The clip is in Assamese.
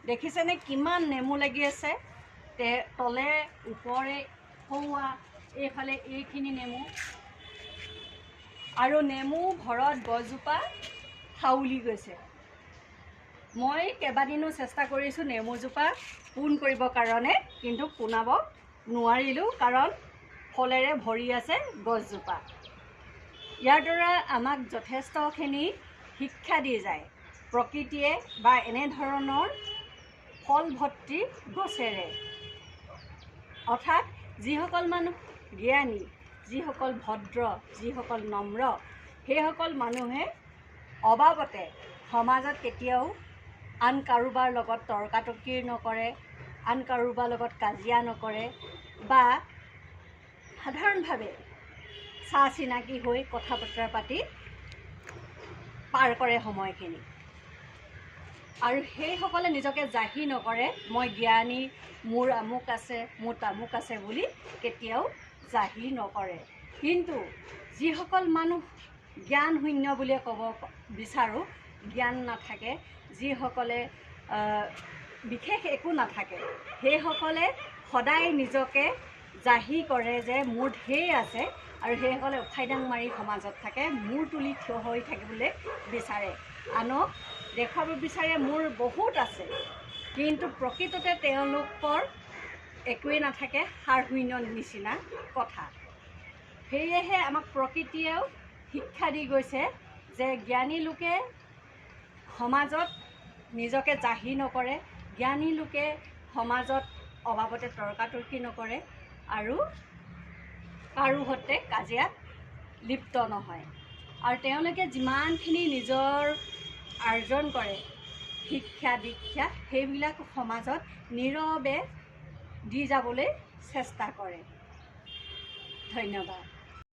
দেখিছেনে কিমান নেমু লাগি আছে তলে ওপৰে সৌৱা এইফালে এইখিনি নেমু আৰু নেমু ভৰত গছজোপা হাউলি গৈছে। মই কেইবাদিনো চেষ্টা কৰিছোঁ নেমুজোপা পোন কৰিবৰ কাৰণে, কিন্তু পোনাব নোৱাৰিলোঁ কাৰণ ফলেৰে ভৰি আছে গছজোপা। ইয়াৰ দ্বাৰা আমাক যথেষ্টখিনি শিক্ষা দি যায় প্ৰকৃতিয়ে বা এনেধৰণৰ ফল ভৰ্তি গছেৰে। অৰ্থাৎ যিসকল মানুহ জ্ঞানী, যিসকল ভদ্ৰ, যিসকল নম্ৰ, সেইসকল মানুহে অবাবতে সমাজত কেতিয়াও আন কাৰোবাৰ লগত তৰ্কাতৰ্কি নকৰে, আন কাৰোবাৰ লগত কাজিয়া নকৰে বা সাধাৰণভাৱে চা চিনাকি হৈ কথা বতৰা পাতি পাৰ কৰে সময়খিনি। আৰু সেইসকলে নিজকে জাহিৰ নকৰে, মই জ্ঞানী, মোৰ আমুক আছে, মোৰ তামুক আছে বুলি কেতিয়াও জাহিৰ নকৰে। কিন্তু যিসকল মানুহ জ্ঞান শূন্য বুলিয়ে ক'ব বিচাৰোঁ, জ্ঞান নাথাকে, যিসকলে বিশেষ একো নাথাকে, সেইসকলে সদায় নিজকে জাহিৰ কৰে যে মোৰ ঢেৰ আছে, আৰু সেইসকলে উঠাইডাং মাৰি সমাজত থাকে, মূৰ তুলি থিয় হৈ থাকিবলৈ বিচাৰে, আনক দেখুৱাব বিচাৰে মোৰ বহুত আছে, কিন্তু প্ৰকৃততে তেওঁলোকৰ একোৱেই নাথাকে, সাৰ শূন্য নিচিনা কথা। সেয়েহে আমাক প্ৰকৃতিয়েও শিক্ষা দি গৈছে যে জ্ঞানী লোকে সমাজত নিজকে জাহিৰ নকৰে, জ্ঞানী লোকে সমাজত অবাবতে তৰ্কাতৰ্কি নকৰে আৰু কাৰো সৈতে কাজিয়াত লিপ্ত নহয়। আৰু তেওঁলোকে যিমানখিনি নিজৰ আৰ্জন কৰে শিক্ষা দীক্ষা, সেইবিলাক সমাজত নীৰৱে দি যাবলৈ চেষ্টা কৰে। ধন্যবাদ।